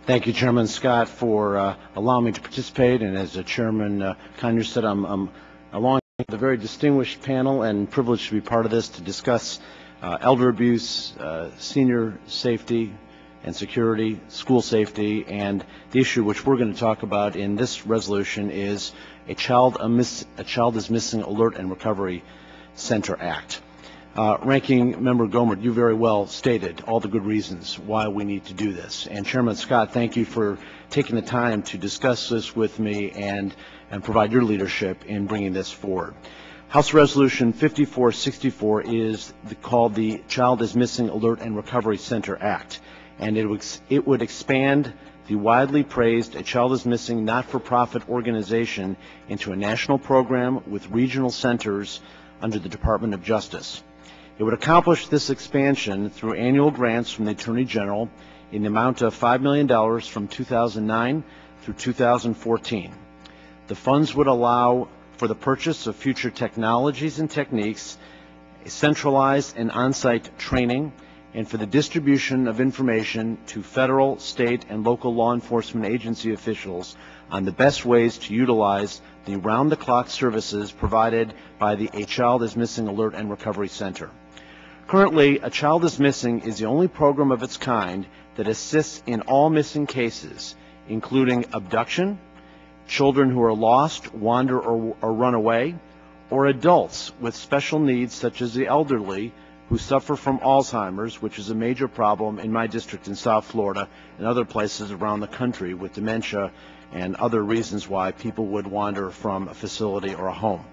Thank you, Chairman Scott, for allowing me to participate. And as Chairman Conyers said, I'm along with a very distinguished panel and privileged to be part of this to discuss elder abuse, senior safety and security, school safety, and the issue which we're going to talk about in this resolution is a Child is Missing Alert and Recovery Center Act. Ranking Member Gomer, you very well stated all the good reasons why we need to do this. And Chairman Scott, thank you for taking the time to discuss this with me and provide your leadership in bringing this forward. House Resolution 5464 is called the Child is Missing Alert and Recovery Center Act, and it would expand the widely praised A Child is Missing not-for-profit organization into a national program with regional centers under the Department of Justice. It would accomplish this expansion through annual grants from the Attorney General in the amount of $5 million from 2009 through 2014. The funds would allow for the purchase of future technologies and techniques, centralized and on-site training, and for the distribution of information to federal, state, and local law enforcement agency officials on the best ways to utilize the round-the-clock services provided by the A Child is Missing Alert and Recovery Center. Currently, A Child is Missing is the only program of its kind that assists in all missing cases, including abduction, children who are lost, wander, or run away, or adults with special needs such as the elderly who suffer from Alzheimer's, which is a major problem in my district in South Florida and other places around the country with dementia and other reasons why people would wander from a facility or a home.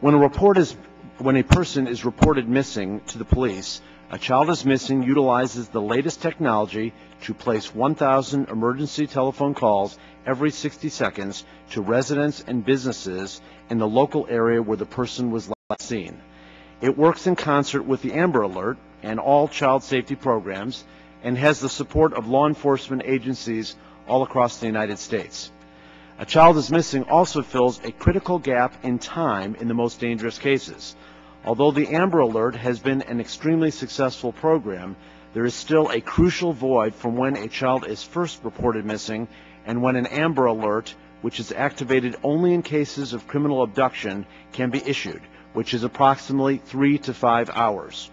When a person is reported missing to the police, A Child is Missing utilizes the latest technology to place 1,000 emergency telephone calls every 60 seconds to residents and businesses in the local area where the person was last seen. It works in concert with the Amber Alert and all child safety programs and has the support of law enforcement agencies all across the United States. A Child is Missing also fills a critical gap in time in the most dangerous cases. Although the Amber Alert has been an extremely successful program, there is still a crucial void from when a child is first reported missing and when an Amber Alert, which is activated only in cases of criminal abduction, can be issued, which is approximately 3 to 5 hours.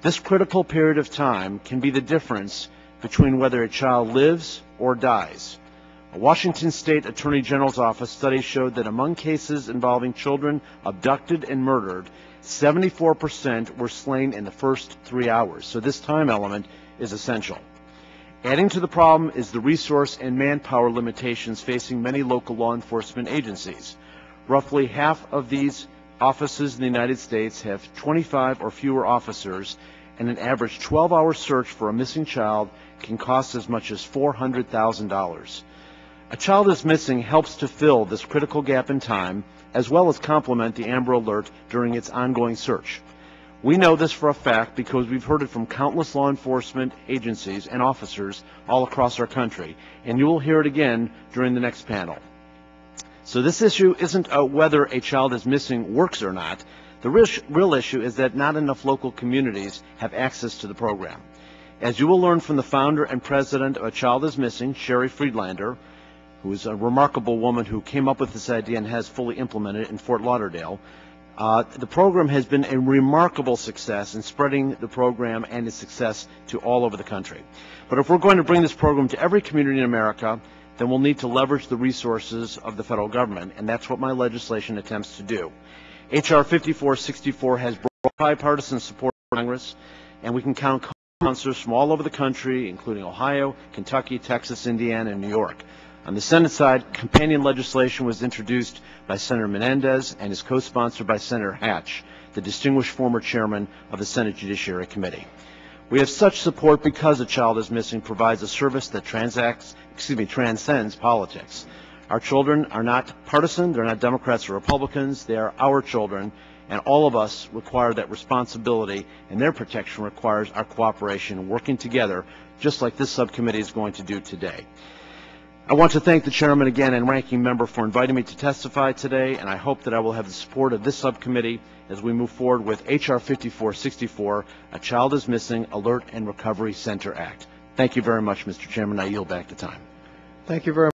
This critical period of time can be the difference between whether a child lives or dies. A Washington State Attorney General's Office study showed that among cases involving children abducted and murdered, 74% were slain in the first 3 hours. So this time element is essential. Adding to the problem is the resource and manpower limitations facing many local law enforcement agencies. Roughly half of these offices in the United States have 25 or fewer officers, and an average 12-hour search for a missing child can cost as much as $400,000. A Child is Missing helps to fill this critical gap in time, as well as complement the Amber Alert during its ongoing search. We know this for a fact because we've heard it from countless law enforcement agencies and officers all across our country, and you will hear it again during the next panel. So this issue isn't whether A Child is Missing works or not. The real issue is that not enough local communities have access to the program. As you will learn from the founder and president of A Child is Missing, Sherry Friedlander, who is a remarkable woman who came up with this idea and has fully implemented it in Fort Lauderdale, the program has been a remarkable success in spreading the program and its success to all over the country. But if we're going to bring this program to every community in America, then we'll need to leverage the resources of the federal government, and that's what my legislation attempts to do. H.R. 5464 has broad bipartisan support in Congress, and we can count sponsors from all over the country, including Ohio, Kentucky, Texas, Indiana, and New York. On the Senate side, companion legislation was introduced by Senator Menendez and is co-sponsored by Senator Hatch, the distinguished former chairman of the Senate Judiciary Committee. We have such support because A Child is Missing provides a service that transcends politics. Our children are not partisan, they're not Democrats or Republicans, they are our children, and all of us require that responsibility, and their protection requires our cooperation and working together, just like this subcommittee is going to do today. I want to thank the chairman again and ranking member for inviting me to testify today, and I hope that I will have the support of this subcommittee as we move forward with H.R. 5464, A Child is Missing Alert and Recovery Center Act. Thank you very much, Mr. Chairman. I yield back the time. Thank you very much.